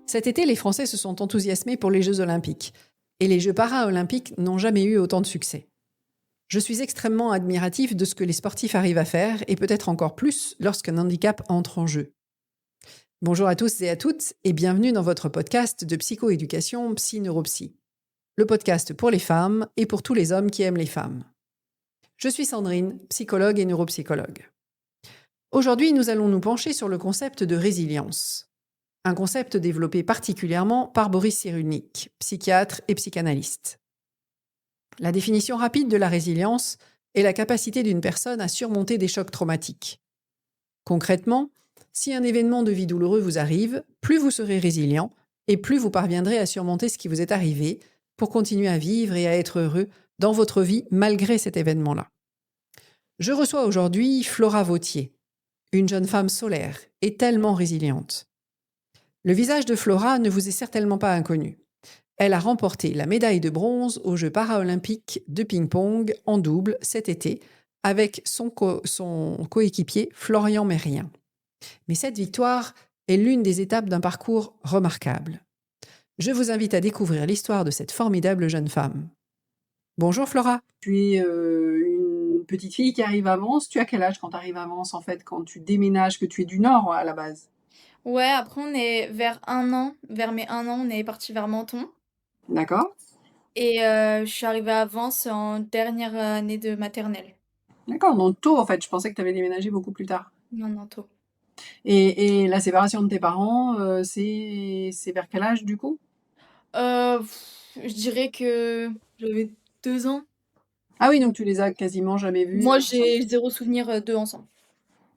Cet été, les Français se sont enthousiasmés pour les Jeux olympiques. Et les Jeux paralympiques n'ont jamais eu autant de succès. Je suis extrêmement admiratif de ce que les sportifs arrivent à faire, et peut-être encore plus lorsqu'un handicap entre en jeu. Bonjour à tous et à toutes, et bienvenue dans votre podcast de psychoéducation Psy-Neuropsy. Le podcast pour les femmes et pour tous les hommes qui aiment les femmes. Je suis Sandrine, psychologue et neuropsychologue. Aujourd'hui, nous allons nous pencher sur le concept de résilience. Un concept développé particulièrement par Boris Cyrulnik, psychiatre et psychanalyste. La définition rapide de la résilience est la capacité d'une personne à surmonter des chocs traumatiques. Concrètement, si un événement de vie douloureux vous arrive, plus vous serez résilient et plus vous parviendrez à surmonter ce qui vous est arrivé pour continuer à vivre et à être heureux dans votre vie malgré cet événement-là. Je reçois aujourd'hui Flora Vautier, une jeune femme solaire et tellement résiliente. Le visage de Flora ne vous est certainement pas inconnu. Elle a remporté la médaille de bronze aux Jeux paralympiques de ping-pong en double cet été avec son coéquipier Florian Mérien. Mais cette victoire est l'une des étapes d'un parcours remarquable. Je vous invite à découvrir l'histoire de cette formidable jeune femme. Bonjour Flora. Tu es une petite fille qui arrive à Vence. Tu as quel âge quand tu arrives à Vence, en fait, quand tu déménages, que tu es du Nord à la base? Ouais, après on est vers mes 1 an, on est parti vers Menton. D'accord. Et je suis arrivée à Vence en dernière année de maternelle. D'accord, donc tôt, en fait. Je pensais que tu avais déménagé beaucoup plus tard. Non, tôt. Et la séparation de tes parents, c'est vers quel âge, du coup? Je dirais que j'avais 2 ans. Ah oui, donc tu les as quasiment jamais vus Moi, ensemble. j'ai 0 souvenir d'eux ensemble.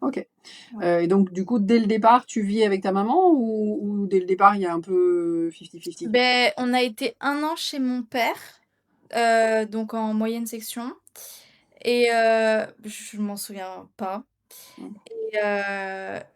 Ok. Ouais. Et donc, du coup, dès le départ, tu vis avec ta maman ou dès le départ, il y a un peu 50-50? Ben, on a été 1 an chez mon père, donc en moyenne section. Et je m'en souviens pas. Mm.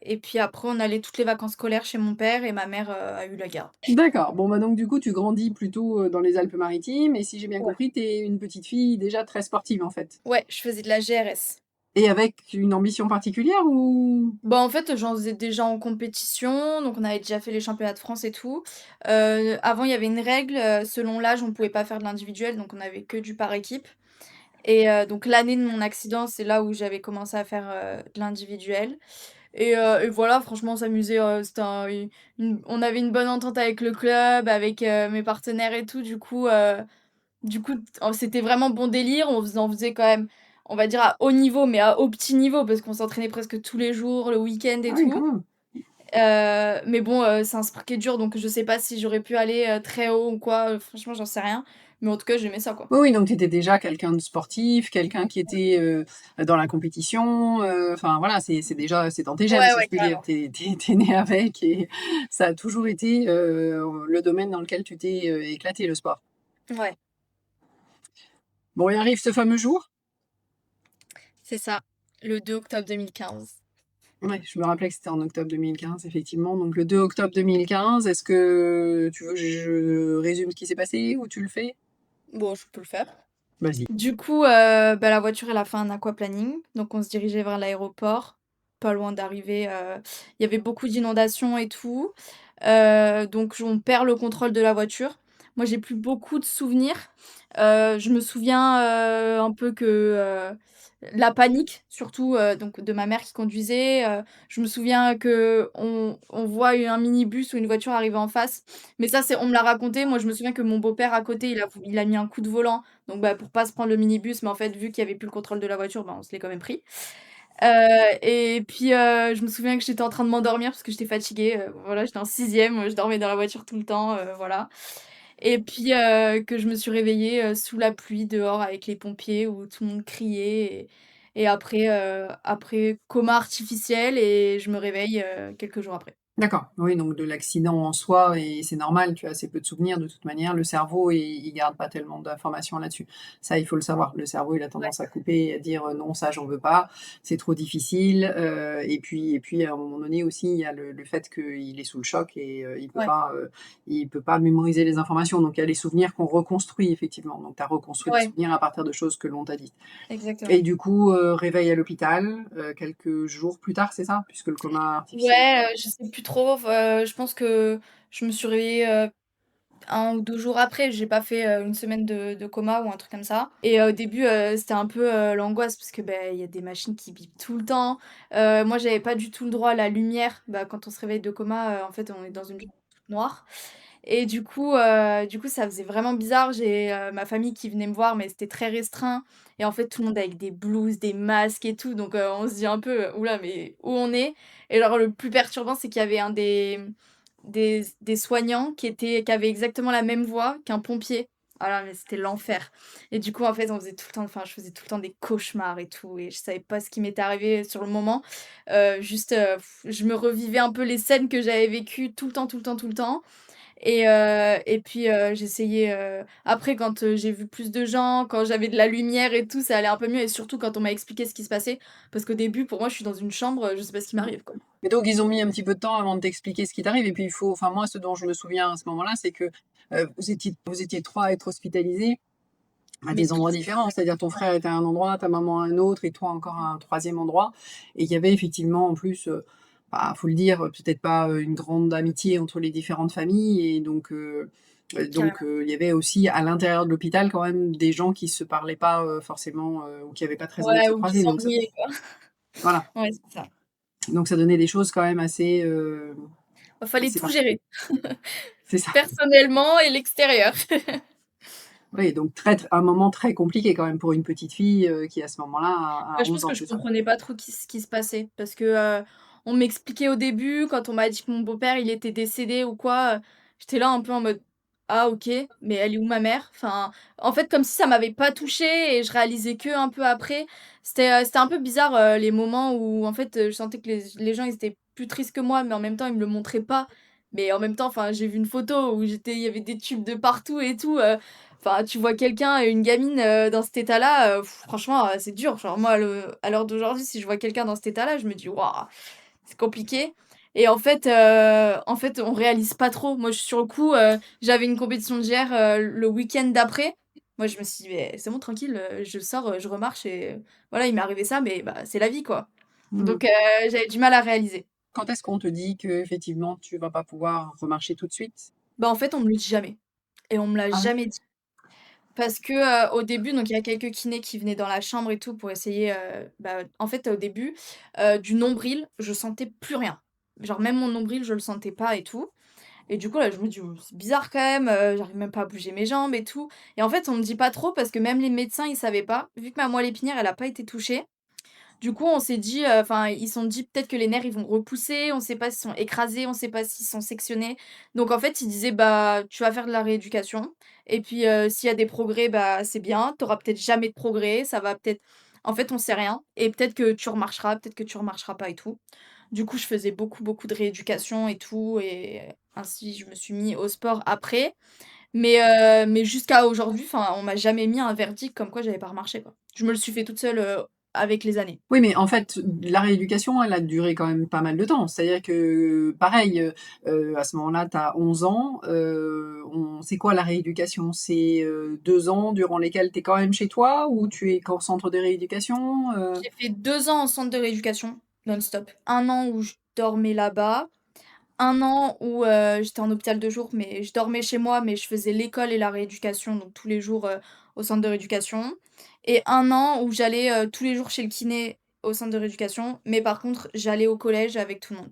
Et puis après, on allait toutes les vacances scolaires chez mon père et ma mère a eu la garde. D'accord. Bon, bah donc du coup, tu grandis plutôt dans les Alpes-Maritimes. Et si j'ai bien Ouais. compris, tu es une petite fille déjà très sportive, en fait. Ouais, je faisais de la GRS. Et avec une ambition particulière ou? Bah, en fait, j'en faisais déjà en compétition, donc on avait déjà fait les championnats de France et tout. Avant, il y avait une règle, selon l'âge, on pouvait pas faire de l'individuel, donc on avait que du par équipe. Et donc l'année de mon accident, c'est là où j'avais commencé à faire, de l'individuel. Et voilà, franchement, on s'amusait, c'était on avait une bonne entente avec le club, avec, mes partenaires et tout. Du coup, c'était vraiment bon délire. On faisait quand même, on va dire à haut niveau, mais à au petit niveau parce qu'on s'entraînait presque tous les jours, le week-end et Ah oui, quand tout. même. Mais bon, c'est un sport qui est dur, donc je sais pas si j'aurais pu aller, très haut ou quoi, franchement, j'en sais rien. Mais en tout cas, j'aimais ça, quoi. Oui, oui, donc tu étais déjà quelqu'un de sportif, quelqu'un qui était dans la compétition. Enfin voilà, c'est déjà, c'est dans tes gènes, Ouais, si ouais, je puis dire. carrément. T'es né avec et ça a toujours été le domaine dans lequel tu t'es éclaté, le sport. Ouais, Bon, il arrive ce fameux jour. c'est ça, le 2 octobre 2015. Ouais, je me rappelais que c'était en octobre 2015, effectivement. Donc le 2 octobre 2015, est-ce que tu veux que je résume ce qui s'est passé ou tu le fais? Bon, je peux le faire. Vas-y. Du coup, bah, la voiture, elle a fait un aquaplaning, donc on se dirigeait vers l'aéroport, pas loin d'arriver, il y avait beaucoup d'inondations et tout, donc on perd le contrôle de la voiture. Moi, j'ai plus beaucoup de souvenirs, je me souviens, un peu que, la panique surtout, donc de ma mère qui conduisait, je me souviens qu'on voit un minibus ou une voiture arriver en face, mais ça, c'est on me l'a raconté. Moi, je me souviens que mon beau-père à côté, il a mis un coup de volant donc bah, pour pas se prendre le minibus, mais en fait, vu qu'il y avait plus le contrôle de la voiture, bah, on se l'est quand même pris. Heu et puis, je me souviens que j'étais en train de m'endormir parce que j'étais fatiguée, voilà, j'étais en 6e, je dormais dans la voiture tout le temps, voilà. Et puis, que je me suis réveillée, sous la pluie dehors avec les pompiers où tout le monde criait et après coma artificiel et je me réveille, quelques jours après. D'accord, oui, donc de l'accident en soi et c'est normal, tu as assez peu de souvenirs de toute manière. Le cerveau, il garde pas tellement d'informations là-dessus. Ça, il faut le savoir. Le cerveau, il a Ouais, tendance à couper et à dire: «Non, ça, j'en veux pas, c'est trop difficile», et puis à un moment donné aussi, il y a le fait qu'il est sous le choc et ouais, il peut pas mémoriser les informations. Donc il y a les souvenirs qu'on reconstruit effectivement. Donc tu as reconstruit des ouais, souvenirs à partir de choses que l'on t'a dites. Et exactement. du coup, réveil à l'hôpital, quelques jours plus tard, c'est ça? Puisque le coma artificiel Ouais, je sais plus trop, je pense que je me suis réveillée, 1 ou 2 jours après. J'ai pas fait, 1 semaine de coma ou un truc comme ça et au début, c'était un peu, l'angoisse parce que, il y a des machines qui bipent tout le temps. Moi, j'avais pas du tout le droit à la lumière. Quand on se réveille de coma, en fait, on est dans une chambre toute noire et du coup, ça faisait vraiment bizarre. J'ai, ma famille qui venait me voir, mais c'était très restreint et en fait, tout le monde avec des blouses, des masques et tout, donc on se dit un peu: «Ouh là, mais où on est?» et alors le plus perturbant, c'est qu'il y avait un des soignants qui avait exactement la même voix qu'un pompier. Ah là, mais c'était l'enfer et du coup, en fait, je faisais tout le temps des cauchemars et tout et je savais pas ce qui m'était arrivé sur le moment. Je me revivais un peu les scènes que j'avais vécues tout le temps, tout le temps, tout le temps et puis, j'essayais, après quand, j'ai vu plus de gens, quand j'avais de la lumière et tout, ça allait un peu mieux et surtout quand on m'a expliqué ce qui se passait. Parce qu'au début, pour moi, je suis dans une chambre, je sais pas ce qui m'arrive, quoi. Mais donc, ils ont mis un petit peu de temps avant de t'expliquer ce qui t'arrive. Et puis, enfin, moi, ce dont je me souviens à ce moment-là, c'est que vous étiez trois à être hospitalisés à Mais des endroits tous différents. C'est-à-dire, ton frère était à un endroit, ta maman à un autre, et toi encore à un troisième endroit. Et il y avait effectivement, en plus, faut le dire, peut-être pas une grande amitié entre les différentes familles. Et donc, carrément. il y avait aussi à l'intérieur de l'hôpital quand même des gens qui se parlaient pas forcément ou qui n'avaient pas très envie de Ouais, se ou qui croiser. Donc, s'embrouillaient, quoi. voilà. Ouais, c'est ça. Donc, ça donnait des choses quand même assez, Fallait assez tout particulières. gérer, C'est ça. personnellement et l'extérieur. Oui, donc un moment très compliqué quand même pour une petite fille, qui à ce moment-là a Je 11 pense ans, que je c'est ça? comprenais pas trop ce qui se passait parce que, on m'expliquait au début quand on m'a dit que mon beau-père, il était décédé ou quoi, j'étais là un peu en mode: «Ah OK, mais elle est où ma mère?» Enfin, en fait, comme si ça m'avait pas touchée et je réalisais que un peu après. C'était un peu bizarre, les moments où en fait, je sentais que les gens, ils étaient plus tristes que moi, mais en même temps, ils me le montraient pas. Mais en même temps, enfin, j'ai vu une photo où il y avait des tubes de partout et tout, enfin, tu vois quelqu'un, une gamine, dans cet état-là, franchement, c'est dur. Genre moi, à l'heure d'aujourd'hui, si je vois quelqu'un dans cet état-là, je me dis: «Waouh, c'est compliqué» et en fait, on réalise pas trop. Moi, sur le coup, j'avais une compétition de GR, le week-end d'après. Moi, je me suis dit: «Mais c'est bon, tranquille, je sors, je remarche et voilà, il m'est arrivé ça, mais c'est la vie, quoi». Mmh. Donc j'avais du mal à réaliser. Quand est-ce qu'on te dit qu'effectivement tu vas pas pouvoir remarcher tout de suite? En fait, on me le dit jamais et on me l'a Ah ouais? jamais dit. Parce que, au début, donc il y a quelques kinés qui venaient dans la chambre et tout pour essayer, en fait, au début, du nombril, je sentais plus rien. Genre même mon nombril, je le sentais pas et tout et du coup, là, je me dis: «Oh, c'est bizarre quand même, j'arrive même pas à bouger mes jambes et tout» et en fait, on me dit pas trop parce que même les médecins, ils savaient pas. Vu que ma moelle épinière, elle a pas été touchée, du coup, on s'est dit, enfin, ils se sont dit: «Peut-être que les nerfs, ils vont repousser, on sait pas s'ils sont écrasés, on sait pas s'ils sont sectionnés». Donc en fait, ils disaient: «Bah, tu vas faire de la rééducation et puis, s'il y a des progrès, c'est bien. Tu auras peut-être jamais de progrès, ça va peut-être en fait, on sait rien et peut-être que tu remarcheras, peut-être que tu remarcheras pas et tout». Du coup, je faisais beaucoup, beaucoup de rééducation et tout et ainsi, je me suis mis au sport après. Mais jusqu'à aujourd'hui, enfin, on m'a jamais mis un verdict comme quoi j'avais pas remarché, quoi. Je me le suis fait toute seule, avec les années. Oui, mais en fait, la rééducation, elle a duré quand même pas mal de temps. C'est-à-dire que pareil, à ce moment-là, tu as 11 ans, on c'est quoi la rééducation? C'est, 2 ans durant lesquels tu es quand même chez toi ou tu es qu'en centre de rééducation? J'ai fait 2 ans en centre de rééducation non-stop. 1 an où je dormais là-bas, 1 an où, j'étais en hôpital de jour, mais je dormais chez moi, mais je faisais l'école et la rééducation, donc tous les jours, au centre de rééducation et 1 an où j'allais, tous les jours chez le kiné au centre de rééducation, mais par contre, j'allais au collège avec tout le monde.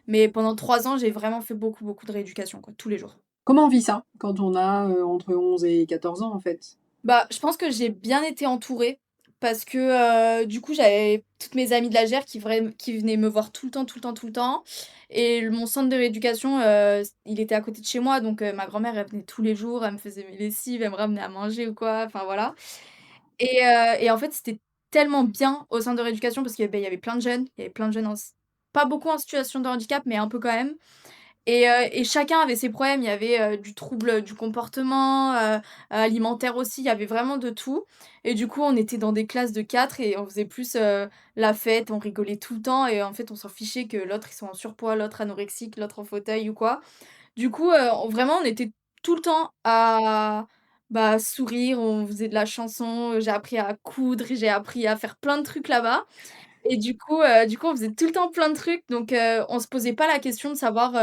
Mais pendant 3 ans, j'ai vraiment fait beaucoup, beaucoup de rééducation, quoi, tous les jours. Comment on vit ça quand on a, entre 11 et 14 ans, en fait? Je pense que j'ai bien été entourée parce que, du coup, j'avais toutes mes amies de la GER qui venaient me voir tout le temps, tout le temps, tout le temps et mon centre de rééducation, il était à côté de chez moi donc ma grand-mère, elle venait tous les jours, elle me faisait mes lessives, elle me ramenait à manger ou quoi, enfin voilà et en fait, c'était tellement bien au centre de rééducation parce que, il y avait plein de jeunes, il y avait plein de jeunes pas beaucoup en situation de handicap, mais un peu quand même et chacun avait ses problèmes. Il y avait, du trouble du comportement, alimentaire aussi, il y avait vraiment de tout et du coup, on était dans des classes de 4 et on faisait plus, la fête, on rigolait tout le temps et en fait, on s'en fichait que l'autre, il soit en surpoids, l'autre anorexique, l'autre en fauteuil ou quoi. Du coup, on était tout le temps à, sourire, on faisait de la chanson, j'ai appris à coudre, j'ai appris à faire plein de trucs là-bas Et du coup, on faisait tout le temps plein de trucs, donc on se posait pas la question de savoir,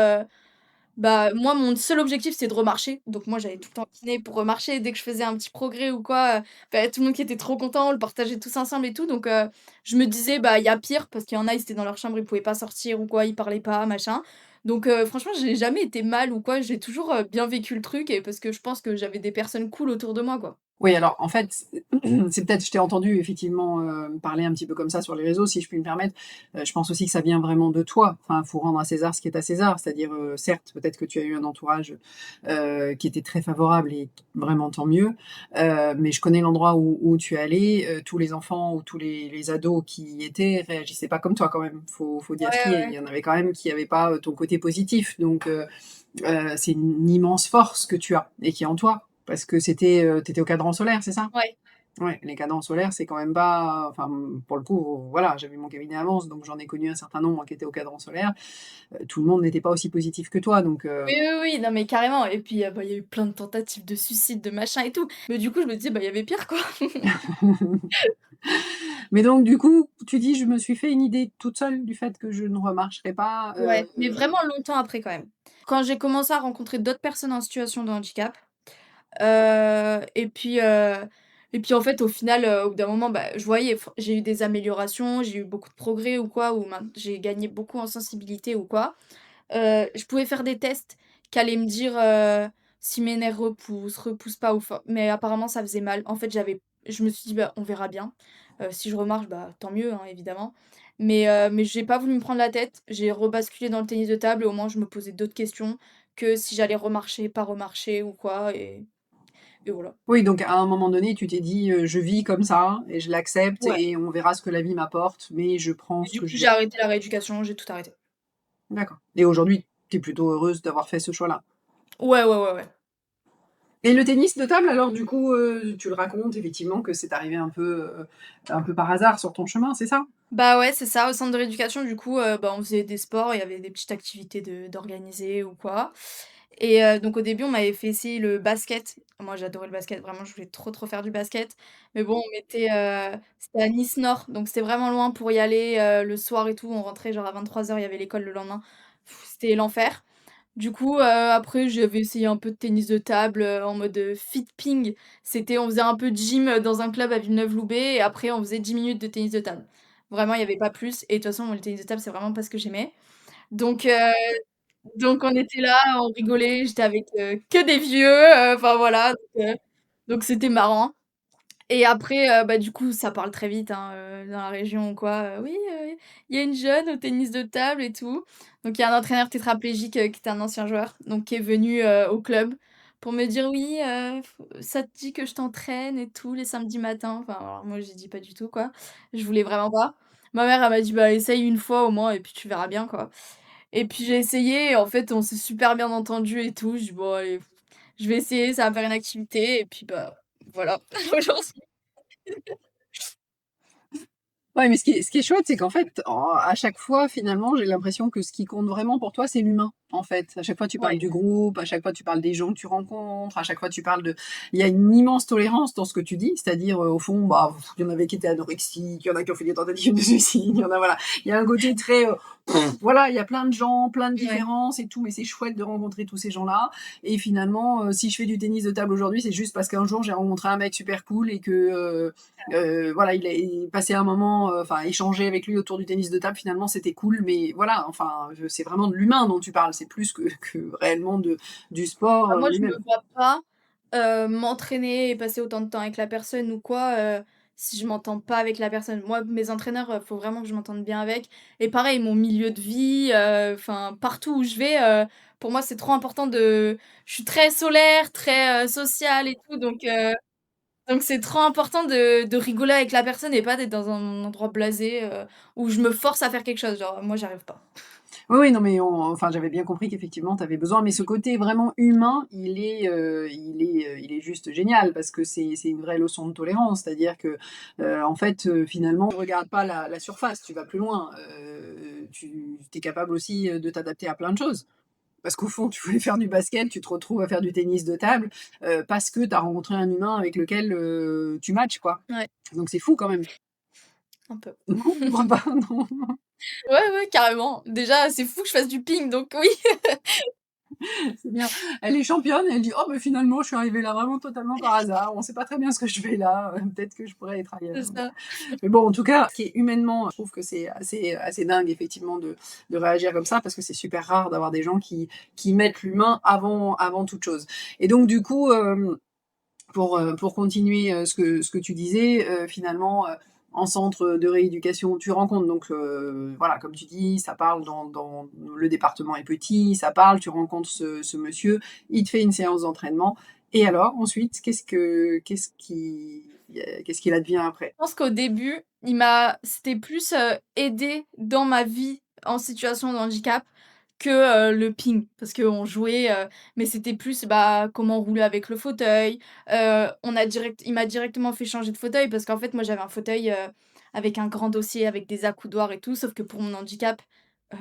bah, moi, mon seul objectif, c'est de remarcher. Donc moi, j'allais tout le temps au kiné pour remarcher. Dès que je faisais un petit progrès ou quoi, bah, tout le monde qui était trop content, on le partageait tous ensemble et tout. Donc je me disais: «Bah, il y a pire», parce qu'il y en a, ils étaient dans leur chambre, ils pouvaient pas sortir ou quoi, ils parlaient pas, machin. Donc franchement, j'ai jamais été mal ou quoi, j'ai toujours, bien vécu le truc et parce que je pense que j'avais des personnes cool autour de moi, quoi. Oui, alors en fait, c'est peut-être je t'ai entendu effectivement, parler un petit peu comme ça sur les réseaux, si je puis me permettre. Je pense aussi que ça vient vraiment de toi. Enfin, faut rendre à César ce qui est à César. C'est-à-dire, certes, peut-être que tu as eu un entourage, qui était très favorable et vraiment tant mieux. Mais je connais l'endroit où tu es allé, tous les enfants ou tous les ados qui y étaient réagissaient pas comme toi quand même. Faut dire ce Ouais, qui est. Il ouais. y en avait quand même qui avaient pas, ton côté positif. Donc, c'est une immense force que tu as et qui est en toi. Parce que c'était, tu au cadran solaire, c'est ça? Ouais. Ouais, les cadrans solaires, c'est quand même pas enfin, pour le coup, voilà, j'avais mon cabinet à Mons, donc j'en ai connu un certain nombre qui étaient au cadran solaire. Tout le monde n'était pas aussi positif que toi, donc Oui, oui, oui, non, mais carrément et puis, bah, il y a eu plein de tentatives de suicide, de machin et tout. Mais du coup, je me disais: «Bah, il y avait pire, quoi». mais donc du coup, tu dis: «Je me suis fait une idée toute seule du fait que je ne remarcherai pas», Ouais, mais vraiment longtemps après quand même. Quand j'ai commencé à rencontrer d'autres personnes en situation de handicap, et puis en fait au final, au bout d'un moment, bah, je voyais j'ai eu des améliorations, j'ai eu beaucoup de progrès ou quoi, ou maint j'ai gagné beaucoup en sensibilité ou quoi. Je pouvais faire des tests qui allaient me dire, si mes nerfs repoussent pas ou mais apparemment ça faisait mal. En fait, je me suis dit: «Bah, on verra bien». Si je remarche, bah, tant mieux, hein, évidemment. Mais j'ai pas voulu me prendre la tête. J'ai rebasculé dans le tennis de table et au moins je me posais d'autres questions que si j'allais remarcher, pas remarcher ou quoi et voilà. oui, donc à un moment donné, tu t'es dit, «Je vis comme ça et je l'accepte Ouais et on verra ce que la vie m'apporte, mais je prends et ce du que coup, je j'ai dois». arrêté la rééducation, j'ai tout arrêté. D'accord et aujourd'hui, tu es plutôt heureuse d'avoir fait ce choix-là? Ouais, ouais, ouais, ouais. Et le tennis de table, alors, du coup, tu le racontes effectivement que c'est arrivé un peu par hasard sur ton chemin, c'est ça? Bah, ouais, c'est ça, au centre de rééducation, du coup, bah, on faisait des sports, il y avait des petites activités d'organiser ou quoi et donc au début, on m'avait fait essayer le basket. Moi, j'adorais le basket, vraiment, je voulais trop, trop faire du basket mais bon, c'était à Nice Nord, donc c'était vraiment loin pour y aller, le soir et tout. On rentrait genre à 23h, il y avait l'école le lendemain. C'était l'enfer. Du coup, après j'avais essayé un peu de tennis de table, en mode, fit ping. On faisait un peu de gym, dans un club à Villeneuve-Loubet et après on faisait 10 minutes de tennis de table. Vraiment, il y avait pas plus et de toute façon, moi, le tennis de table, c'est vraiment pas ce que j'aimais. Donc on était là, on rigolait, j'étais avec, que des vieux, enfin voilà, donc c'était marrant. Et après, bah, du coup, ça parle très vite, hein, dans la région ou quoi, «Oui, il y a une jeune au tennis de table et tout». Donc il y a un entraîneur tétraplégique, qui était un ancien joueur, donc qui est venu, au club pour me dire: «Oui, f ça te dit que je t'entraîne et tout les samedis matins?» Enfin, alors moi j'ai dit: «Pas du tout», quoi. Je voulais vraiment pas. Ma mère, elle m'a dit: «Bah, essaye une fois au moins et puis tu verras bien, quoi». Et puis j'ai essayé et en fait, on s'est super bien entendus et tout. Je dis: «Bon allez, je vais essayer, ça va me faire une activité» et puis, bah, voilà, aujourd'hui. Ouais, mais ce qui est chouette, c'est qu'en fait, à chaque fois, finalement, j'ai l'impression que ce qui compte vraiment pour toi, c'est l'humain, en fait. À chaque fois, tu parles Ouais. du groupe, à chaque fois, tu parles des gens que tu rencontres, à chaque fois, tu parles de. Il y a une immense tolérance dans ce que tu dis, c'est-à-dire, au fond, bah, il y en avait qui étaient anorexiques, il y en a qui ont fait des tentatives de suicide, il y en a, voilà. Il y a un côté très. Voilà, il y a plein de gens, plein de Ouais. différences et tout, mais c'est chouette de rencontrer tous ces gens-là. Et finalement, si je fais du tennis de table aujourd'hui, c'est juste parce qu'un jour, j'ai rencontré un mec super cool et que. Voilà, il passait un moment, enfin, échanger avec lui autour du tennis de table, finalement, c'était cool, mais voilà, enfin, c'est vraiment de l'humain dont tu parles, c'est plus que réellement du sport Bah, moi, je lui-même. me vois pas, m'entraîner et passer autant de temps avec la personne ou quoi, si je m'entends pas avec la personne. Moi, mes entraîneurs, faut vraiment que je m'entende bien avec et pareil, mon milieu de vie, enfin, partout où je vais, pour moi, c'est trop important je suis très solaire, très, sociale et tout, donc c'est trop important de rigoler avec la personne et pas d'être dans un endroit blasé, où je me force à faire quelque chose. Genre, moi, j'arrive pas. Oui, oui, non, mais enfin, j'avais bien compris qu'effectivement, tu avais besoin, mais ce côté vraiment humain, il est juste génial parce que c'est une vraie leçon de tolérance. C'est-à-dire que, en fait, finalement, tu regardes pas la surface, tu vas plus loin. Tu es capable aussi de t'adapter à plein de choses. Parce qu'au fond, tu voulais faire du basket, tu te retrouves à faire du tennis de table, parce que tu as rencontré un humain avec lequel tu matches, quoi. Ouais. Donc c'est fou quand même. un peu. Non, tu crois pas? Non. Ouais, ouais, carrément. Déjà, c'est fou que je fasse du ping, donc oui. C'est bien. Elle est championne et elle dit: «Oh mais finalement je suis arrivée là vraiment totalement par hasard. On sait pas très bien ce que je fais là, peut-être que je pourrais être C'est ailleurs». ça. Mais bon, en tout cas, ce qui est humainement, je trouve que c'est assez dingue effectivement de réagir comme ça parce que c'est super rare d'avoir des gens qui mettent l'humain avant toute chose. Et donc du coup, pour continuer, ce que tu disais, finalement, en centre de rééducation, tu rencontres donc, voilà, comme tu dis, ça parle dans le département est petit, ça parle, tu rencontres ce monsieur, il te fait une séance d'entraînement et alors ensuite, qu'est-ce qu'il advient après? Je pense qu'au début, c'était plus, aidé dans ma vie en situation de handicap que, le ping. Parce qu'on jouait, mais c'était plus, bah, comment rouler avec le fauteuil. Il m'a directement fait changer de fauteuil parce qu'en fait, moi, j'avais un fauteuil, avec un grand dossier, avec des accoudoirs et tout, sauf que pour mon handicap,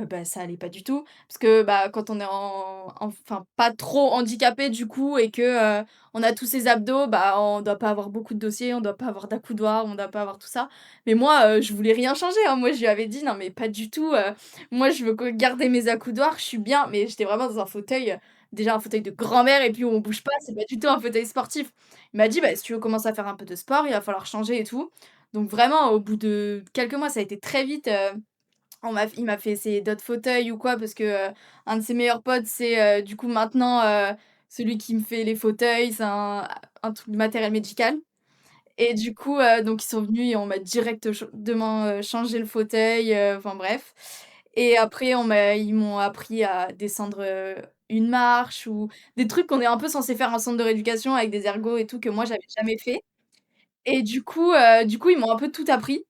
bah, ça allait pas du tout. Parce que, bah, quand on est enfin, pas trop handicapé du coup et que, on a tous ces abdos, bah, on doit pas avoir beaucoup de dossiers, on doit pas avoir d'accoudoirs, on doit pas avoir tout ça. Mais moi, je voulais rien changer, hein. Moi, je lui avais dit: «Non mais pas du tout, moi je veux que garder mes accoudoirs, je suis bien». Mais j'étais vraiment dans un fauteuil, déjà un fauteuil de grand-mère et puis où on bouge pas, c'est pas du tout un fauteuil sportif. Il m'a dit: «Bah, si tu veux commencer à faire un peu de sport, il va falloir changer et tout». Donc vraiment, au bout de quelques mois, ça a été très vite, il m'a fait essayer d'autres fauteuils ou quoi parce que, un de ses meilleurs potes, c'est, du coup maintenant, celui qui me fait les fauteuils, c'est un truc de matériel médical et du coup, donc ils sont venus et on m'a directement, changé le fauteuil, enfin bref et après ils m'ont appris à descendre, une marche ou des trucs qu'on est un peu censé faire en centre de rééducation avec des ergots et tout que moi j'avais jamais fait et du coup ils m'ont un peu tout appris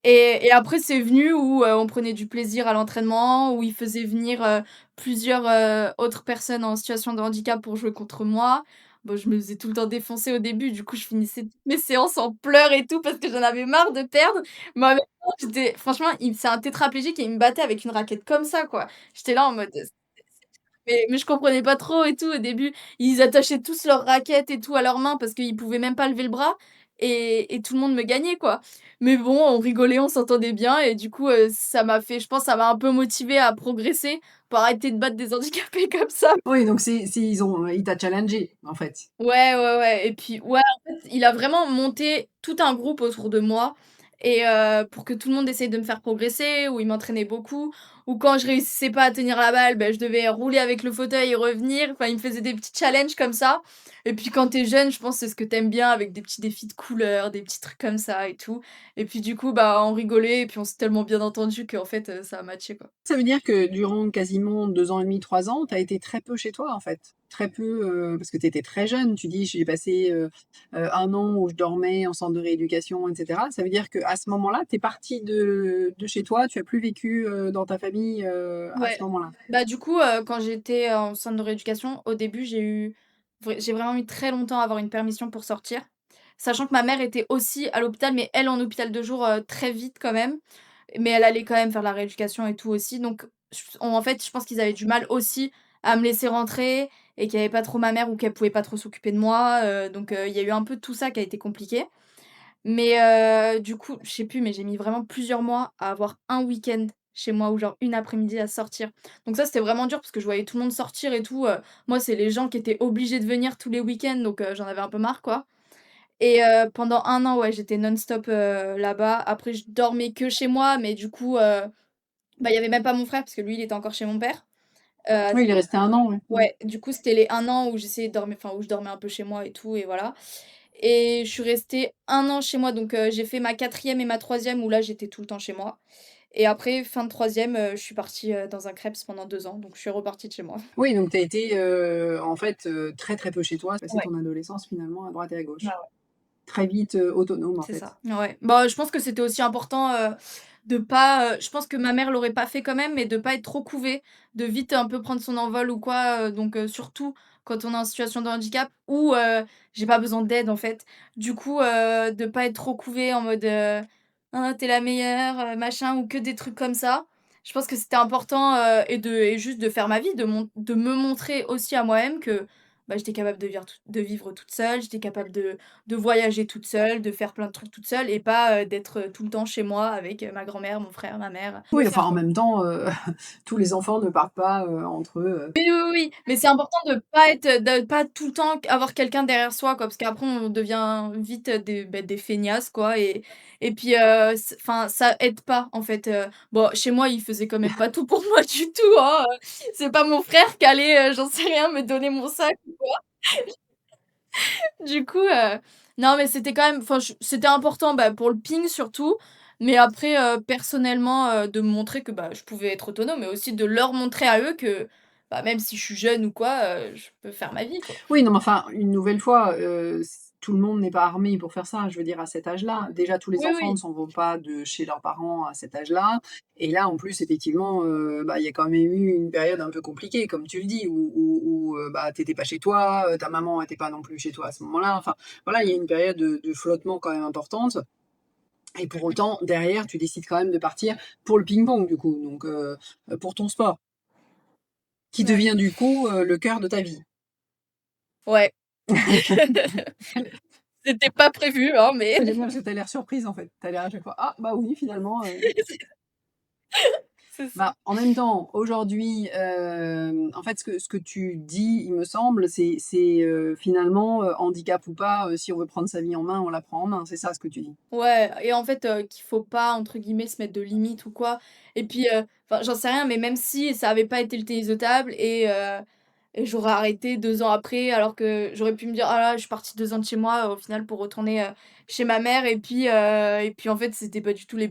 et après c'est venu où, on prenait du plaisir à l'entraînement, où il faisait venir, plusieurs, autres personnes en situation de handicap pour jouer contre moi. Bon, je me faisais tout le temps défoncer au début, du coup, je finissais toutes mes séances en pleurs et tout parce que j'en avais marre de perdre. Mais en même temps, j'étais franchement, c'est un tétraplégique et il me battait avec une raquette comme ça, quoi. J'étais là en mode, mais je comprenais pas trop et tout au début. Ils attachaient tous leurs raquettes et tout à leurs mains parce qu'ils pouvaient même pas lever le bras et tout le monde me gagnait, quoi. Mais bon, on rigolait, on s'entendait bien et du coup, je pense ça m'a un peu motivée à progresser pour arrêter de battre des handicapés comme ça. Oui, donc il t'a challengé en fait? Ouais, ouais, ouais et puis ouais, en fait, il a vraiment monté tout un groupe autour de moi et pour que tout le monde essaye de me faire progresser, où il m'entraînait beaucoup, ou quand je réussissais pas à tenir la balle, ben je devais rouler avec le fauteuil et revenir. Enfin, il me faisait des petits challenges comme ça et puis quand tu es jeune, je pense c'est ce que tu aimes bien avec des petits défis de couleurs, des petits trucs comme ça et tout et puis du coup, bah, on rigolait et puis on s'est tellement bien entendus qu'en fait, ça a matché, quoi. Ça veut dire que durant quasiment 2 ans et demi, 3 ans, tu as été très peu chez toi, en fait? Très peu, parce que tu étais très jeune. Tu dis: «J'ai passé, 1 an où je dormais en centre de rééducation» et cetera. Ça veut dire qu'à ce moment-là, tu es partie de chez toi, tu as plus vécu, dans ta famille, à ce Ouais. moment-là? Bah, du coup, quand j'étais en centre de rééducation, au début, j'ai vraiment mis très longtemps à avoir une permission pour sortir. Sachant que ma mère était aussi à l'hôpital, mais elle en hôpital de jour, très vite quand même. Mais elle allait quand même faire la rééducation et tout aussi. Donc en fait, je pense qu'ils avaient du mal aussi à me laisser rentrer et qu'il y avait pas trop ma mère ou qu'elle pouvait pas trop s'occuper de moi, donc il y a eu un peu tout ça qui a été compliqué. Mais du coup, je sais plus, mais j'ai mis vraiment plusieurs mois à avoir un week-end chez moi ou genre une après-midi à sortir. Donc ça, c'était vraiment dur parce que je voyais tout le monde sortir et tout, moi, c'est les gens qui étaient obligés de venir tous les week-ends donc j'en avais un peu marre, quoi et pendant un an, ouais, j'étais non-stop, là-bas. Après, je dormais que chez moi mais du coup, bah, il y avait même pas mon frère parce que lui, il était encore chez mon père. Oui, il est resté 1 an, ouais. Mmh. Ouais, du coup, c'était les un an où j'essayais de dormir enfin, où je dormais un peu chez moi et tout et voilà et je suis restée un an chez moi donc j'ai fait ma quatrième et ma troisième où là, j'étais tout le temps chez moi et après fin de troisième je suis partie, dans un Crèps pendant 2 ans donc je suis repartie de chez moi. Oui, donc tu as été, en fait, très, très peu chez toi, passé Ouais. ton adolescence finalement à droite et à Bah, gauche. ouais, Très vite, autonome, en c'est fait. ça. Ouais. Bah, je pense que c'était aussi important, de pas, je pense que ma mère l'aurait pas fait quand même, mais de pas être trop couvée, de vite un peu prendre son envol ou quoi, donc surtout quand on est en situation de handicap ou j'ai pas besoin d'aide en fait. Du coup, de pas être trop couvée en mode, «Ah tu la meilleure», machin ou que des trucs comme ça. Je pense que c'était important, et juste de faire ma vie, de me montrer aussi à moi-même que, bah, j'étais capable de vivre toute seule, j'étais capable de voyager toute seule, de faire plein de trucs toute seule et pas, d'être, tout le temps chez moi avec, ma grand-mère, mon frère, ma mère, me Oui, enfin, faire en quoi. même temps, tous les enfants ne partent pas, entre eux. Oui, oui, oui, mais c'est important de pas tout le temps avoir quelqu'un derrière soi, quoi, parce qu'après on devient vite des feignasses, quoi et puis, enfin, ça aide pas, en fait, bon, chez moi, il faisait quand même pas tout pour moi du tout, hein, c'est pas mon frère qui allait, j'en sais rien, me donner mon sac ou quoi. Du coup, non, mais c'était quand même enfin, c'était important, bah, pour le ping surtout, mais après, personnellement, de me montrer que, bah, je pouvais être autonome, mais aussi de leur montrer à eux que, bah, même si je suis jeune ou quoi, je peux faire ma vie, quoi. Oui, non, mais enfin, une nouvelle fois, tout le monde n'est pas armé pour faire ça. Je veux dire, à cet âge-là, déjà, tous les Oui, enfants ne oui. s'en vont pas de chez leurs parents à cet âge-là. Et là, en plus, effectivement, bah, il y a quand même eu une période un peu compliquée, comme tu le dis, où bah, tu étais pas chez toi, ta maman était pas non plus chez toi à ce moment-là. Enfin, voilà, il y a une période de flottement quand même importante. Et pour autant, derrière, tu décides quand même de partir pour le ping-pong, du coup, donc pour ton sport, qui Ouais. devient du coup le cœur de ta vie. Ouais. C'était pas prévu, hein, mais J'aime bien parce que tu as l'air surprise en fait. Tu as l'air à chaque fois: «Ah bah oui finalement, c'est ça. bah, en même temps, aujourd'hui, en fait ce que tu dis, il me semble, c'est finalement, handicap ou pas, si on veut prendre sa vie en main, on la prend en main. C'est ça ce que tu dis? Ouais et en fait, qu'il faut pas entre guillemets «se mettre de limites» ou quoi et puis, enfin j'en sais rien, mais même si ça avait pas été le tennis de table et j'aurais arrêté 2 ans après alors que j'aurais pu me dire: «Ah là, je suis partie 2 ans de chez moi, au final pour retourner, chez ma mère» et puis en fait c'était pas du tout les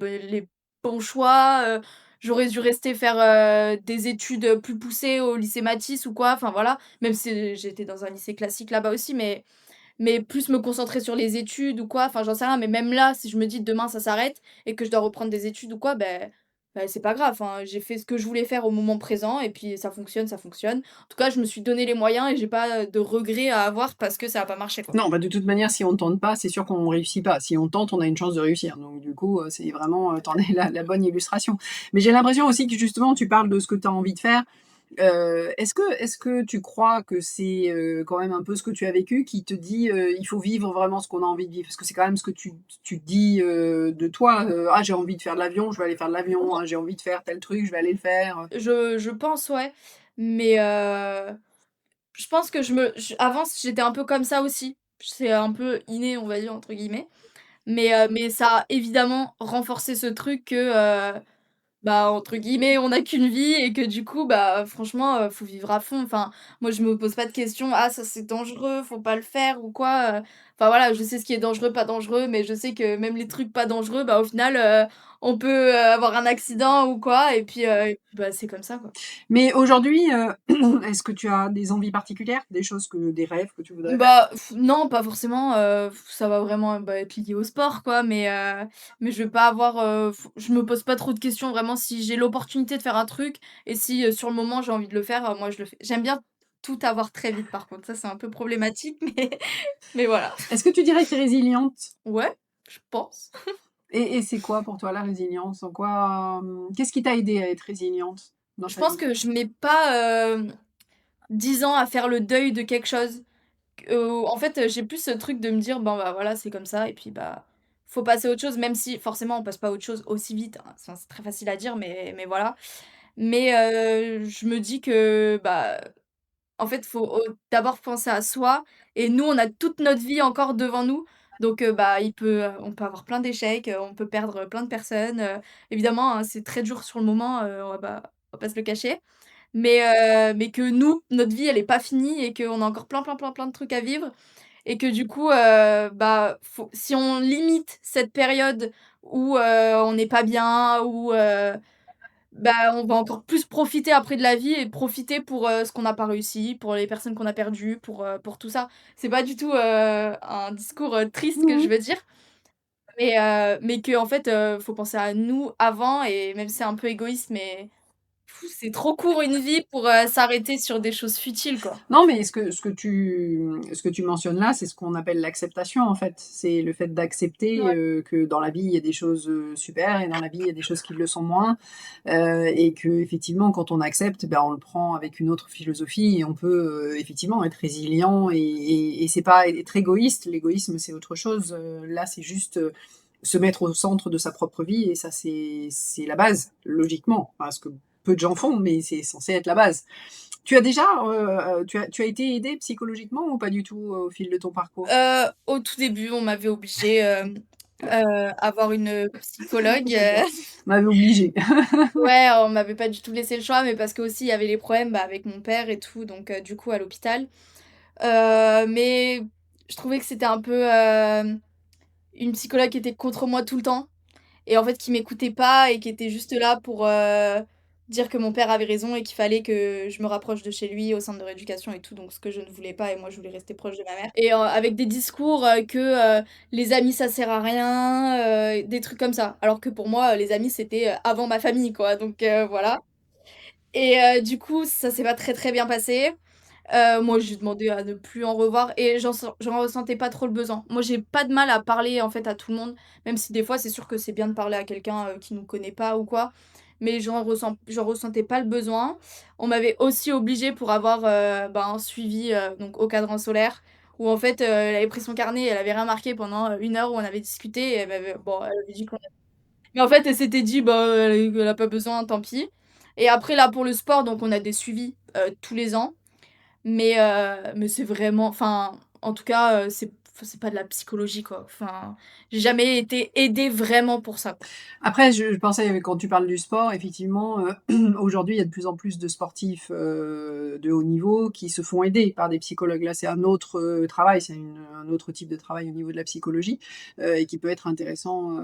bons choix, j'aurais dû rester faire, des études, plus poussées au lycée Matisse ou quoi, enfin voilà. Même si j'étais dans un lycée classique là-bas aussi, mais plus me concentrer sur les études ou quoi, enfin j'en sais rien, mais même là, si je me dis: «Demain ça s'arrête» et que je dois reprendre des études ou quoi, c'est pas grave, enfin, j'ai fait ce que je voulais faire au moment présent et puis ça fonctionne, ça fonctionne. En tout cas, je me suis donné les moyens et j'ai pas, de regrets à avoir parce que ça a pas marché, quoi. Non, bah, de toute manière, si on ne tente pas, c'est sûr qu'on réussit pas. Si on tente, on a une chance de réussir. Donc du coup, c'est vraiment, tu es la bonne illustration. Mais j'ai l'impression aussi que justement, tu parles de ce que tu as envie de faire. Est-ce que tu crois que c'est, quand même un peu ce que tu as vécu qui te dit, «Il faut vivre vraiment ce qu'on a envie de vivre»? Parce que c'est quand même ce que tu dis, de toi, «Ah, j'ai envie de faire de l'avion, je vais aller faire de l'avion. Ah, j'ai envie de faire tel truc, je vais aller le faire». Je pense, ouais, mais je pense que avant, j'étais un peu comme ça aussi. C'est un peu «inné», on va dire, entre guillemets, mais ça a évidemment renforcé ce truc que, bah, entre guillemets, «on n'a qu'une vie» et que du coup, bah, franchement, faut vivre à fond. Enfin, moi, je me pose pas de questions: «Ah ça c'est dangereux, faut pas le faire» ou quoi, enfin voilà, je sais ce qui est dangereux, pas dangereux, mais je sais que même les trucs pas dangereux, bah, au final, on peut, avoir un accident ou quoi et puis, bah, c'est comme ça, quoi. Mais aujourd'hui, est-ce que tu as des envies particulières? Des rêves que tu voudrais faire? Bah, non, pas forcément, ça va vraiment, bah, être lié au sport, quoi, mais je vais pas avoir, je me pose pas trop de questions. Vraiment, si j'ai l'opportunité de faire un truc et si, sur le moment, j'ai envie de le faire, moi, je le fais. J'aime bien tout avoir très vite, par contre, ça, c'est un peu problématique, mais voilà. Est-ce que tu dirais que tu es résiliente? Ouais, je pense. Et c'est quoi pour toi la résilience? En quoi, qu'est-ce qui t'a aidé à être résiliente dans Je ta pense vie? que je mets pas, 10 ans à faire le deuil de quelque chose. En fait, j'ai plus ce truc de me dire: «Bon, bah, voilà, c'est comme ça et puis, bah, faut passer à autre chose», même si forcément on passe pas à autre chose aussi vite, hein. Enfin, c'est très facile à dire, mais voilà. Mais je me dis que, bah, en fait, faut d'abord penser à soi et nous, on a toute notre vie encore devant nous. Donc bah, on peut avoir plein d'échecs, on peut perdre plein de personnes, évidemment, hein, c'est très dur sur le moment, on va pas se le cacher. Mais que nous, notre vie, elle est pas finie et qu'on a encore plein, plein, plein, plein de trucs à vivre et que du coup, bah, faut si on limite cette période où, on n'est pas bien, où, bah, on va encore plus profiter après de la vie et profiter pour, ce qu'on n'a pas réussi, pour les personnes qu'on a perdues, pour tout ça. C'est pas du tout, un discours, triste que je Mmh. veux dire, mais qu'en fait, faut penser à nous avant et même si c'est un peu égoïste, mais c'est trop court une vie pour, s'arrêter sur des choses futiles, quoi. Non, mais ce que tu mentionnes là, c'est ce qu'on appelle l'acceptation, en fait. C'est le fait d'accepter, Ouais. que dans la vie, il y a des choses, super et dans la vie, il y a des choses qui le sont moins, et qu'effectivement, quand on accepte, ben, on le prend avec une autre philosophie et on peut, effectivement être résilient et c'est pas être égoïste. L'égoïsme, c'est autre chose, là, c'est juste, se mettre au centre de sa propre vie et ça, c'est la base, logiquement. Enfin, ce que peu de gens font, mais c'est censé être la base. Tu as déjà, tu as été aidée psychologiquement ou pas du tout, au fil de ton parcours? Au tout début, on m'avait obligée, à voir une psychologue, D'accord. M'avait obligée. ouais, on m'avait pas du tout laissé le choix, mais parce qu'aussi il y avait les problèmes, bah, avec mon père et tout, donc du coup à l'hôpital. Mais je trouvais que c'était un peu, une psychologue qui était contre moi tout le temps. Et en fait, qui m'écoutait pas et qui était juste là pour, dire que mon père avait raison et qu'il fallait que je me rapproche de chez lui au centre de rééducation et tout, donc ce que je ne voulais pas et moi je voulais rester proche de ma mère et avec des discours, les amis ça sert à rien, des trucs comme ça. Alors que pour moi, les amis c'était, avant ma famille quoi, donc voilà et du coup ça s'est pas très, très bien passé. Moi, j'ai demandé à ne plus en revoir et j'en ressentais pas trop le besoin. Moi, j'ai pas de mal à parler, en fait, à tout le monde, même si des fois, c'est sûr que c'est bien de parler à quelqu'un, qui nous connaît pas ou quoi, mais j'en ressentais pas le besoin. On m'avait aussi obligée pour avoir, bah, un suivi, donc au cadran solaire où en fait, elle avait pris son carnet, elle avait rien marqué pendant, 1 heure où on avait discuté et elle avait dit qu'on mais en fait, elle s'était dit: «Bah, elle a pas besoin, tant pis» et après là, pour le sport, donc on a des suivis, tous les ans mais c'est vraiment enfin, en tout cas, c'est pas de la psychologie, quoi. Enfin, j'ai jamais été aidée vraiment pour ça, quoi. Après, je pensais, quand tu parles du sport, effectivement, aujourd'hui, il y a de plus en plus de sportifs, de haut niveau qui se font aider par des psychologues. Là, c'est un autre, travail, c'est un autre type de travail au niveau de la psychologie, et qui peut être intéressant,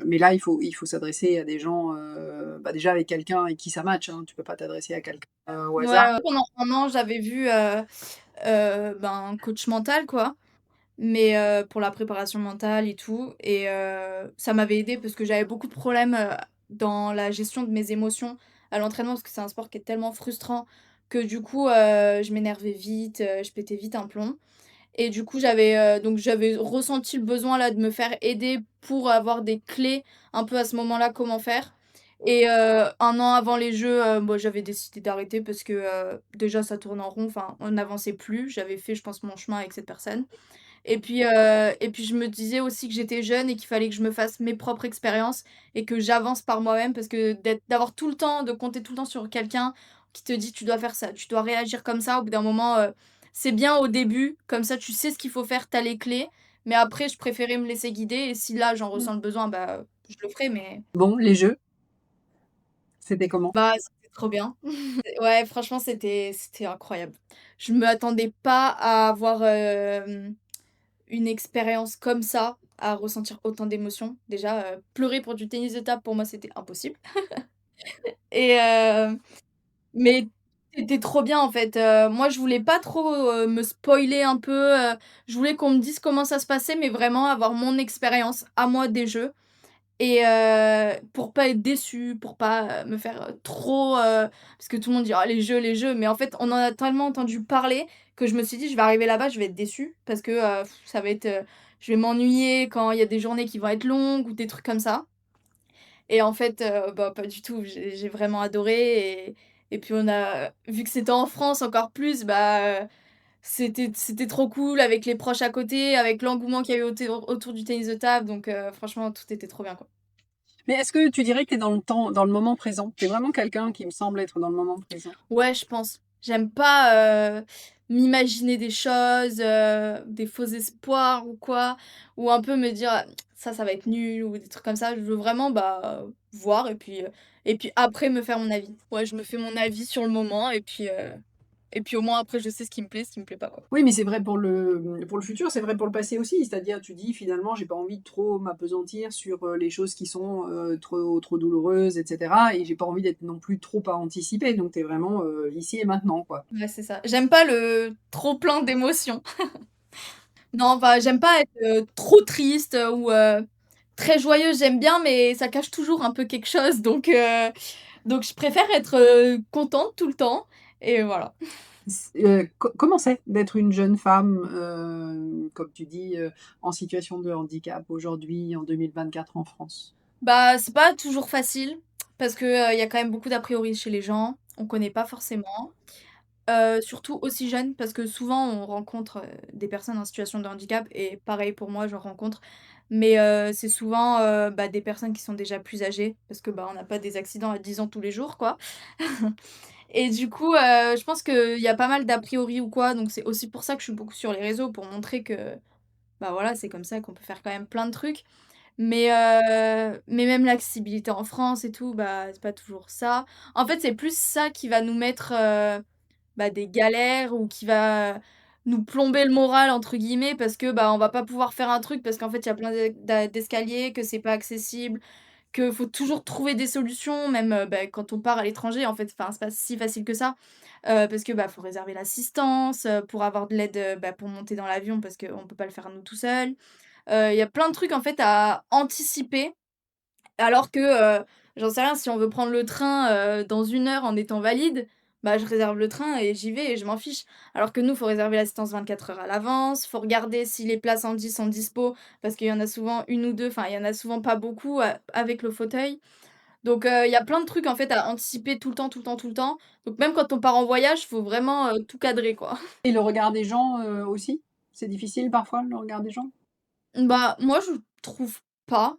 mais là, il faut s'adresser à des gens, bah, déjà avec quelqu'un avec qui ça match, hein. Tu peux pas t'adresser à quelqu'un, au Ouais, hasard. pendant 1 an, j'avais vu, ben, un coach mental, quoi, mais pour la préparation mentale et tout et ça m'avait aidée parce que j'avais beaucoup de problèmes, dans la gestion de mes émotions à l'entraînement parce que c'est un sport qui est tellement frustrant que du coup, je m'énervais vite, je pétais vite un plomb. Et du coup, j'avais ressenti le besoin là de me faire aider pour avoir des clés un peu à ce moment-là, comment faire. Et 1 an avant les jeux, bah, j'avais décidé d'arrêter parce que, déjà ça tournait en rond, enfin on n'avançait plus. J'avais fait je pense mon chemin avec cette personne. Et puis je me disais aussi que j'étais jeune et qu'il fallait que je me fasse mes propres expériences et que j'avance par moi-même parce que d'avoir tout le temps de compter tout le temps sur quelqu'un qui te dit: «Tu dois faire ça, tu dois réagir comme ça», au bout d'un moment, c'est bien au début, comme ça tu sais ce qu'il faut faire, tu as les clés, mais après je préférais me laisser guider et si là j'en Mmh. ressens le besoin, bah, je le ferai, mais Bon, les jeux, c'était comment? bah, c'était trop bien. Ouais, franchement c'était incroyable. Je m'attendais pas à avoir, une expérience comme ça, à ressentir autant d'émotions. Déjà, pleurer pour du tennis de table, pour moi, c'était impossible et mais c'était trop bien, en fait. Moi, je voulais pas trop, me spoiler un peu, je voulais qu'on me dise comment ça se passait, mais vraiment avoir mon expérience à moi des jeux et pour pas être déçue, pour pas, me faire, trop, parce que tout le monde dit: «Ah les jeux», mais en fait, on en a tellement entendu parler que je me suis dit: «Je vais arriver là-bas, je vais être déçue parce que, ça va être, je vais m'ennuyer quand il y a des journées qui vont être longues ou des trucs comme ça» et en fait, bah, pas du tout. J'ai vraiment adoré et puis on a vu que c'était en France encore plus, bah, c'était trop cool avec les proches à côté, avec l'engouement qu'il y a eu autour du tennis de table donc franchement tout était trop bien, quoi. Mais est-ce que tu dirais que tu es dans le moment présent? Tu es vraiment quelqu'un qui me semble être dans le moment présent. Ouais, je pense. J'aime pas, m'imaginer des choses, des faux espoirs ou quoi, ou un peu me dire: Ça va être nul» ou des trucs comme ça. Je veux vraiment, bah, voir et puis après me faire mon avis. Ouais, je me fais mon avis sur le moment et puis au moins après je sais ce qui me plaît pas, quoi. Oui, mais c'est vrai pour le futur, c'est vrai pour le passé aussi. C'est-à-dire, tu dis finalement, j'ai pas envie de trop m'appesantir sur, les choses qui sont, trop douloureuses et cetera et j'ai pas envie d'être non plus trop à anticiper. Donc tu es vraiment, ici et maintenant, quoi. Ouais, c'est ça. J'aime pas le trop plein d'émotions. Non, bah, j'aime pas être, trop triste, ou très joyeuse, j'aime bien, mais ça cache toujours un peu quelque chose donc Donc je préfère être, contente tout le temps et voilà. Comment c'est d'être une jeune femme, comme tu dis, en situation de handicap aujourd'hui, en 2024 en France? Bah, c'est pas toujours facile parce que, il y a quand même beaucoup d'a priori chez les gens. On connaît pas forcément. Surtout aussi jeune parce que souvent on rencontre, des personnes en situation de handicap et pareil pour moi, j'en rencontre. Mais, c'est souvent, bah, des personnes qui sont déjà plus âgées parce que, bah, on n'a pas des accidents à 10 ans tous les jours, quoi. Et du coup, je pense qu'il y a pas mal d'a priori ou quoi, donc c'est aussi pour ça que je suis beaucoup sur les réseaux pour montrer que, bah, voilà, c'est comme ça qu'on peut faire quand même plein de trucs. Mais même l'accessibilité en France et tout, bah, c'est pas toujours ça. En fait, c'est plus ça qui va nous mettre, bah, des galères ou qui va nous «plomber le moral» entre guillemets parce que, bah, on va pas pouvoir faire un truc parce qu'en fait, il y a plein d'escaliers, que c'est pas accessible, que faut toujours trouver des solutions même, bah, quand on part à l'étranger en fait, enfin, c'est pas si facile que ça, parce que, bah, faut réserver l'assistance, pour avoir de l'aide, bah, pour monter dans l'avion parce qu'on peut pas le faire nous tout seul. Il y a plein de trucs en fait à anticiper alors que, j'en sais rien, si on veut prendre le train, dans 1 heure en étant valide, bah, je réserve le train et j'y vais et je m'en fiche. Alors que nous, faut réserver l'assistance 24 heures à l'avance, faut regarder si les places Handy sont dispo parce qu'il y en a souvent 1 ou 2, enfin, il y en a souvent pas beaucoup avec le fauteuil. Donc, il y a plein de trucs en fait à anticiper tout le temps, tout le temps, tout le temps. Donc même quand on part en voyage, faut vraiment, tout cadrer, quoi. Et le regard des gens, aussi? C'est difficile parfois, le regard des gens? Bah, moi, je trouve pas.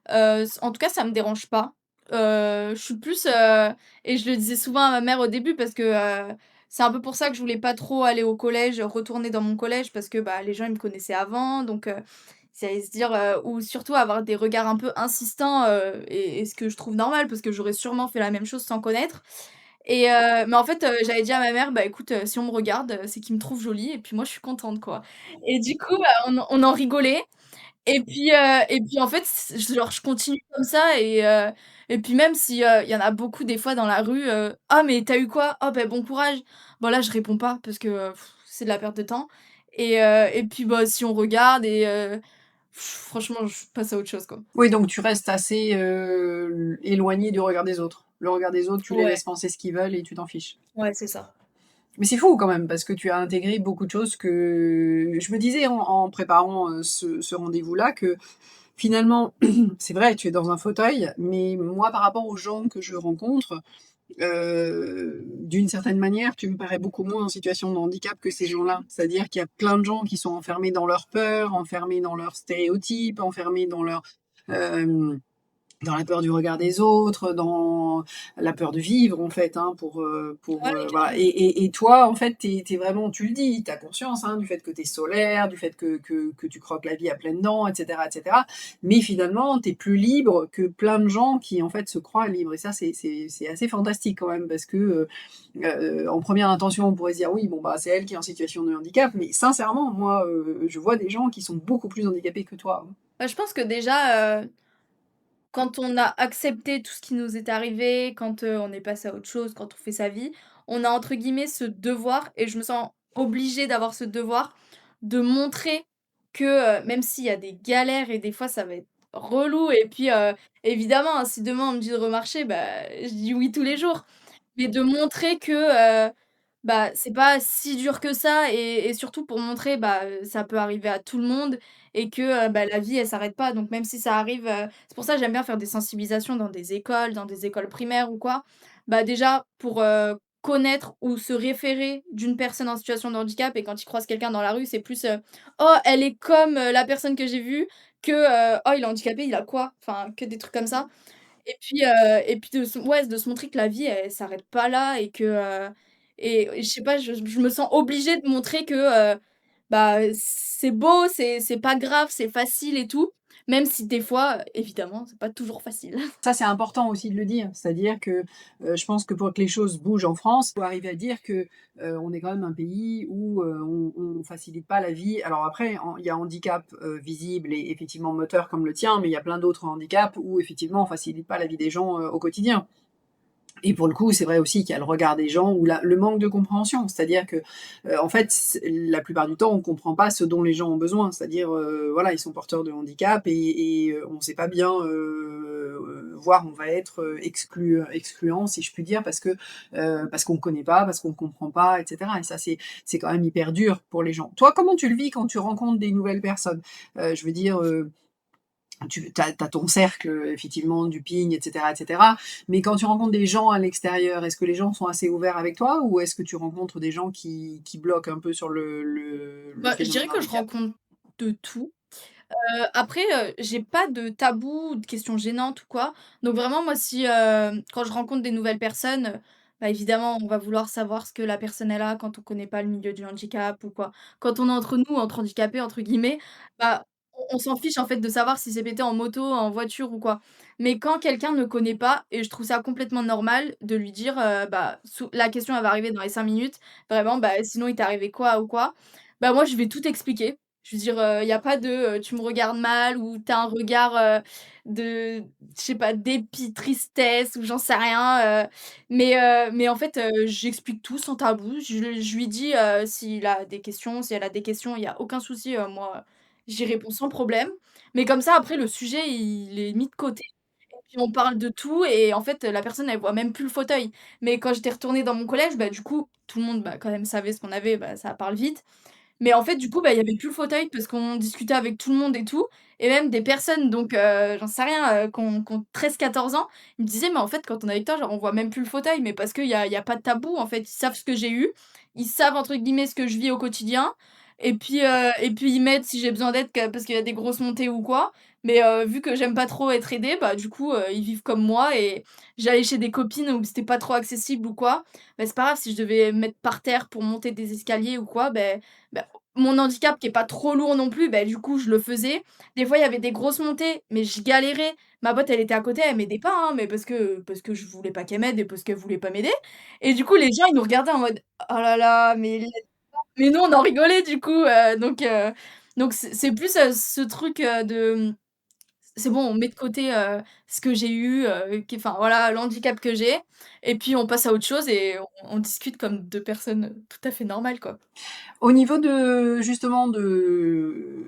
En tout cas, ça me dérange pas. Je suis plus, et je le disais souvent à ma mère au début parce que, c'est un peu pour ça que je voulais pas trop aller au collège, retourner dans mon collège parce que, bah, les gens ils me connaissaient avant donc, ils allaient se dire, ou surtout avoir des regards un peu insistants, et ce que je trouve normal parce que j'aurais sûrement fait la même chose sans connaître mais en fait, j'avais dit à ma mère: «Bah, écoute, si on me regarde, c'est qu'ils me trouvent jolie et puis moi je suis contente, quoi» et du coup, bah, on en rigolait et puis en fait, genre je continue comme ça et puis même si, il y en a beaucoup des fois dans la rue, «Ah mais tu as eu quoi? Oh bah, bon courage». Bon là, je réponds pas parce que, c'est de la perte de temps et puis, bah, si on regarde franchement, je passe à autre chose, quoi. Oui, donc tu restes assez, éloignée du regard des autres. Le regard des autres, tu les Ouais, laisses penser ce qu'ils veulent et tu t'en fiches. ouais, c'est ça. Mais c'est fou quand même parce que tu as intégré beaucoup de choses que je me disais en préparant, ce rendez-vous-là que finalement, c'est vrai, tu es dans un fauteuil, mais moi par rapport aux gens que je rencontre, d'une certaine manière, tu me parais beaucoup moins en situation de handicap que ces gens-là. C'est-à-dire qu'il y a plein de gens qui sont enfermés dans leurs peurs, enfermés dans leurs stéréotypes, enfermés hem dans la peur du regard des autres, dans la peur de vivre en fait, hein, Ouais, voilà carrément. et toi en fait, tu es vraiment tu le dis, tu as conscience, hein, du fait que tu es solaire, du fait que tu croques la vie à pleines dents et cetera. Mais finalement, tu es plus libre que plein de gens qui en fait se croient libres et ça c'est assez fantastique quand même parce que, en première intention, on pourrait se dire: «Oui, bon, bah, c'est elle qui est en situation de handicap», mais sincèrement, moi, je vois des gens qui sont beaucoup plus handicapés que toi, hein. Bah, je pense que déjà, quand on a accepté tout ce qui nous est arrivé, quand, on est passé à autre chose, quand on fait sa vie, on a entre guillemets «ce devoir» et je me sens obligée d'avoir ce devoir de montrer que, même s'il y a des galères et des fois ça va être relou et puis, évidemment, hein, si demain on me dit de remarcher, bah, je dis oui tous les jours. Mais de montrer que, bah, c'est pas si dur que ça et surtout pour montrer, bah, ça peut arriver à tout le monde et que, bah, la vie elle s'arrête pas donc même si ça arrive, c'est pour ça que j'aime bien faire des sensibilisations dans des écoles primaires ou quoi. Bah, déjà pour, connaître ou se référer d'une personne en situation de handicap et quand ils croisent quelqu'un dans la rue, c'est plus, «Oh elle est comme, la personne que j'ai vue» que, «Oh il est handicapé, il a quoi?» enfin que des trucs comme ça. Et puis de se montrer que la vie, elle s'arrête pas là et que, et je sais pas, je me sens obligée de montrer que, bah, c'est beau, c'est pas grave, c'est facile et tout, même si des fois, évidemment, c'est pas toujours facile. Ça, c'est important aussi de le dire. C'est-à-dire que, je pense que pour que les choses bougent en France, il faut arriver à dire que, on est quand même un pays où, on facilite pas la vie. Alors après, il y a handicap, visible et effectivement moteur comme le tien, mais il y a plein d'autres handicaps où effectivement on facilite pas la vie des gens, au quotidien. Et pour le coup, c'est vrai aussi qu'il y a le regard des gens ou le manque de compréhension. C'est-à-dire que, en fait, la plupart du temps, on ne comprend pas ce dont les gens ont besoin. C'est-à-dire, voilà, ils sont porteurs de handicap et on ne sait pas bien, voire on va être excluant, si je puis dire, parce qu'on ne connaît pas, parce qu'on ne comprend pas, etc. Et ça, c'est quand même hyper dur pour les gens. Toi, comment tu le vis quand tu rencontres des nouvelles personnes? Je veux dire, tu as ton cercle, effectivement, du ping, etc., etc. Mais quand tu rencontres des gens à l'extérieur, est-ce que les gens sont assez ouverts avec toi ou est-ce que tu rencontres des gens qui bloquent un peu sur le Bah, je phénomène dirais que je handicap? rencontre de tout. Après, j'ai pas de tabou ou de questions gênantes ou quoi. Donc vraiment moi si, quand je rencontre des nouvelles personnes, bah, évidemment on va vouloir savoir ce que la personne elle a quand on connaît pas le milieu du handicap ou quoi. Quand on est entre nous, entre «handicapés» entre guillemets, bah, on s'en fiche en fait de savoir si c'est pété en moto, en voiture ou quoi. Mais quand quelqu'un ne connaît pas et je trouve ça complètement normal de lui dire, bah, la question elle va arriver dans les 5 minutes, vraiment, bah: «Sinon il t'est arrivé quoi ou quoi?» Bah, moi je vais tout expliquer. Je veux dire, il y a pas de, «Tu me regardes mal» ou «Tu as un regard, de je sais pas, dépit, tristesse» ou j'en sais rien, mais en fait, j'explique tout sans tabou. Je lui dis, s'il a des questions, si elle a des questions, il y a aucun souci, moi, j'y réponds sans problème. Mais comme ça, après le sujet, il est mis de côté et puis on parle de tout et en fait, la personne, elle voit même plus le fauteuil. Mais quand j'étais retournée dans mon collège, bah, du coup, tout le monde, bah, quand même savait ce qu'on avait, bah, ça parle vite. Mais en fait, du coup, bah, il y avait plus le fauteuil parce qu'on discutait avec tout le monde et tout et même des personnes donc j'en sais rien, qui ont 13-14 ans, ils me disaient: «Mais en fait, quand on est avec toi, genre, on voit même plus le fauteuil». Mais parce qu'il y a pas de tabou, en fait. Ils savent ce que j'ai eu, ils savent, entre guillemets, «ce que je vis au quotidien» et puis ils m'aident si j'ai besoin d'aide parce qu'il y a des grosses montées ou quoi. Mais vu que j'aime pas trop être aidée, bah, du coup, ils vivent comme moi et j'allais chez des copines où c'était pas trop accessible ou quoi, bah, c'est pas grave si je devais me mettre par terre pour monter des escaliers ou quoi, bah, mon handicap qui est pas trop lourd non plus, bah, du coup, je le faisais. Des fois, il y avait des grosses montées, mais je galérais. Ma pote, elle était à côté, elle m'aidait pas, hein, mais parce que je voulais pas qu'elle m'aide et parce qu'elle voulait pas m'aider et du coup, les gens, ils nous regardaient en mode: «Oh là là, mais nous, on en rigolait du coup, donc c'est plus, ce truc, c'est bon, on met de côté, ce que j'ai eu, enfin voilà, l'handicap que j'ai et puis on passe à autre chose et on discute comme 2 personnes, tout à fait normales, quoi. Au niveau de justement de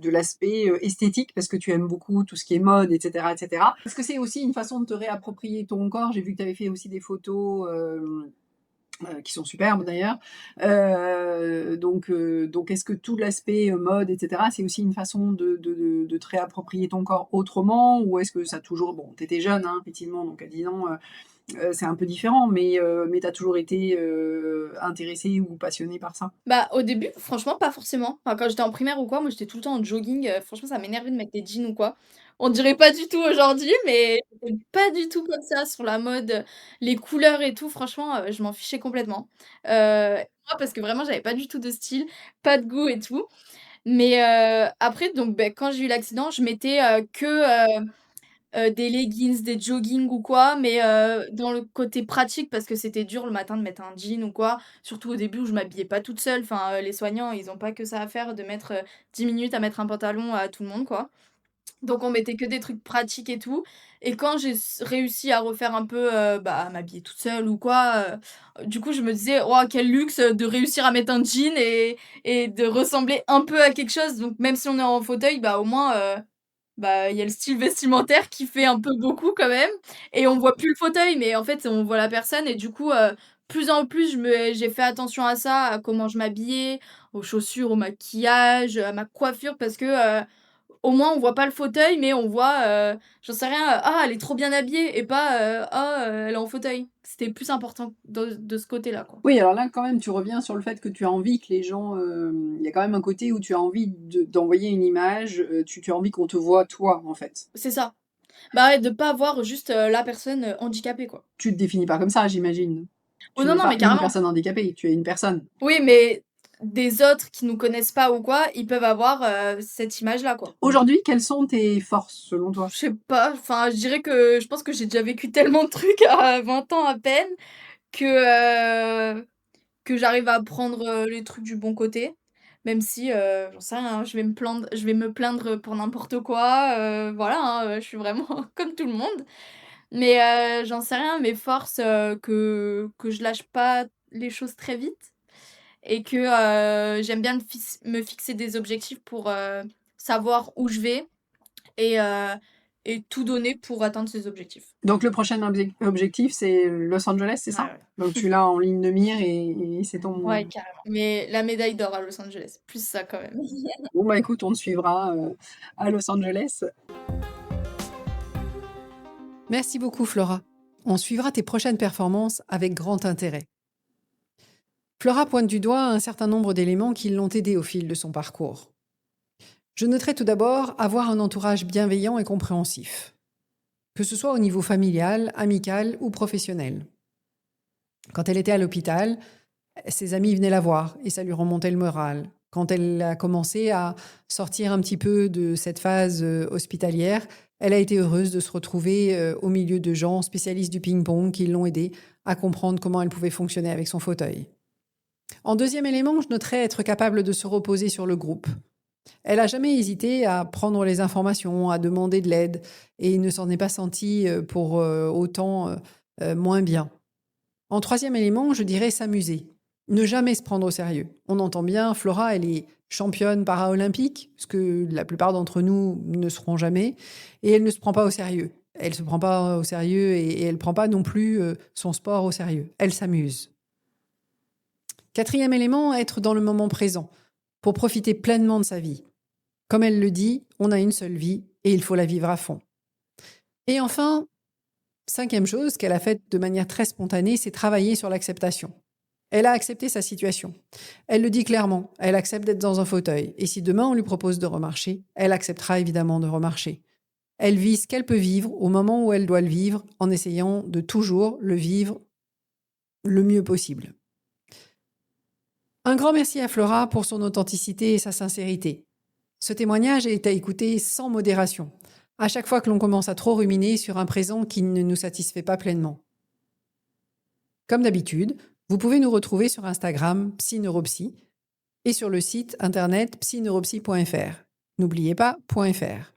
l'aspect, esthétique, parce que tu aimes beaucoup tout ce qui est mode et cetera et cetera. Est-ce que c'est aussi une façon de te réapproprier ton corps? J'ai vu que tu avais fait aussi des photos, qui sont superbes d'ailleurs. Donc est-ce que tout l'aspect, mode et cetera, c'est aussi une façon de te réapproprier ton corps autrement? Ou est-ce que ça a toujours bon, tu étais jeune, hein, effectivement, donc à 10 ans, c'est un peu différent, mais tu as toujours été, intéressée ou passionnée par ça? Bah, au début, franchement, pas forcément. Enfin, quand j'étais en primaire ou quoi, moi, j'étais tout le temps en jogging, franchement, ça m'énervait de mettre des jeans ou quoi. On dirait pas du tout aujourd'hui, mais j'étais pas du tout comme ça sur la mode, les couleurs et tout, franchement, je m'en fichais complètement. Moi, parce que vraiment, j'avais pas du tout de style, pas de goût et tout. Mais après donc quand j'ai eu l'accident, je mettais, des leggings, des joggings ou quoi, mais dans le côté pratique parce que c'était dur le matin de mettre un jean ou quoi. Surtout au début où je m'habillais pas toute seule, enfin, les soignants, ils ont pas que ça à faire de mettre, 10 minutes à mettre un pantalon à tout le monde, quoi. Donc on mettait que des trucs pratiques et tout et quand j'ai réussi à refaire un peu, bah, à m'habiller toute seule ou quoi, du coup je me disais: «Oh quel luxe, de réussir à mettre un jean et de ressembler un peu à quelque chose». Donc même si on est en fauteuil, bah, au moins, bah, il y a le style vestimentaire qui fait un peu beaucoup quand même et on voit plus le fauteuil, mais en fait, on voit la personne et du coup, plus en plus, j'ai fait attention à ça, à comment je m'habillais, aux chaussures, au maquillage, à ma coiffure parce que, au moins on voit pas le fauteuil, mais on voit, j'en sais rien, «Ah, elle est trop bien habillée» et pas, «Ah, elle est en fauteuil». C'était plus important de ce côté-là, quoi. Oui, alors là, quand même, tu reviens sur le fait que tu as envie que les gens, il y a quand même un côté où tu as envie d'envoyer une image, tu as envie qu'on te voit toi, en fait. C'est ça. Bah, ouais, de pas voir juste, la personne, handicapée, quoi. Tu te définis pas comme ça, j'imagine? Oh Tu non, n'es non, pas mais une carrément. personne handicapée, tu es une personne. Oui, mais des autres qui nous connaissent pas ou quoi, ils peuvent avoir, cette image-là, quoi. Aujourd'hui, quelles sont tes forces, selon toi? Je sais pas, enfin, je pense que j'ai déjà vécu tellement de trucs à 20 ans à peine que j'arrive à prendre, les trucs du bon côté. Même si, j'en sais rien, hein, je vais me plaindre pour n'importe quoi, voilà, hein, je suis vraiment comme tout le monde. Mais, j'en sais rien, mes forces, que je lâche pas les choses très vite. Et que, j'aime bien me fixer des objectifs pour, savoir où je vais et et tout donner pour atteindre ses objectifs. Donc le prochain objectif, c'est Los Angeles, c'est Ouais, ça? ouais. Donc tu l'as en ligne de mire et c'est ton... Ouais, carrément. Mais la médaille d'or à Los Angeles, plus ça quand même. Bon, bah écoute, on te suivra à Los Angeles. Merci beaucoup, Flora. On suivra tes prochaines performances avec grand intérêt. Flora pointe du doigt un certain nombre d'éléments qui l'ont aidée au fil de son parcours. Je noterai tout d'abord avoir un entourage bienveillant et compréhensif, que ce soit au niveau familial, amical ou professionnel. Quand elle était à l'hôpital, ses amis venaient la voir et ça lui remontait le moral. Quand elle a commencé à sortir un petit peu de cette phase hospitalière, elle a été heureuse de se retrouver au milieu de gens spécialistes du ping-pong qui l'ont aidée à comprendre comment elle pouvait fonctionner avec son fauteuil. En deuxième élément, je noterais être capable de se reposer sur le groupe. Elle n'a jamais hésité à prendre les informations, à demander de l'aide et ne s'en est pas sentie pour autant moins bien. En troisième élément, je dirais s'amuser. Ne jamais se prendre au sérieux. On entend bien, Flora, elle est championne para-olympique, ce que la plupart d'entre nous ne seront jamais, et elle ne se prend pas au sérieux. Elle ne se prend pas au sérieux et elle ne prend pas non plus son sport au sérieux. Elle s'amuse. Quatrième élément, être dans le moment présent, pour profiter pleinement de sa vie. Comme elle le dit, on a une seule vie et il faut la vivre à fond. Et enfin, cinquième chose qu'elle a faite de manière très spontanée, c'est travailler sur l'acceptation. Elle a accepté sa situation. Elle le dit clairement, elle accepte d'être dans un fauteuil. Et si demain on lui propose de remarcher, elle acceptera évidemment de remarcher. Elle vit ce qu'elle peut vivre au moment où elle doit le vivre, en essayant de toujours le vivre le mieux possible. Un grand merci à Flora pour son authenticité et sa sincérité. Ce témoignage est à écouter sans modération, à chaque fois que l'on commence à trop ruminer sur un présent qui ne nous satisfait pas pleinement. Comme d'habitude, vous pouvez nous retrouver sur Instagram psyneuropsy et sur le site internet psyneuropsy.fr. N'oubliez pas .fr.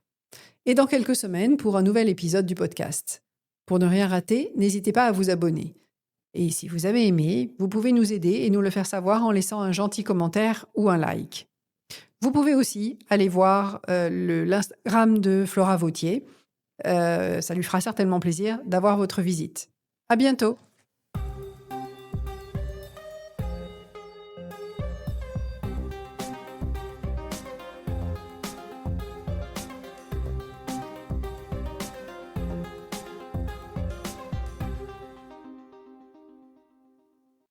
Et dans quelques semaines pour un nouvel épisode du podcast. Pour ne rien rater, n'hésitez pas à vous abonner. Et si vous avez aimé, vous pouvez nous aider et nous le faire savoir en laissant un gentil commentaire ou un like. Vous pouvez aussi aller voir l'Instagram de Flora Vautier. Ça lui fera certainement plaisir d'avoir votre visite. À bientôt!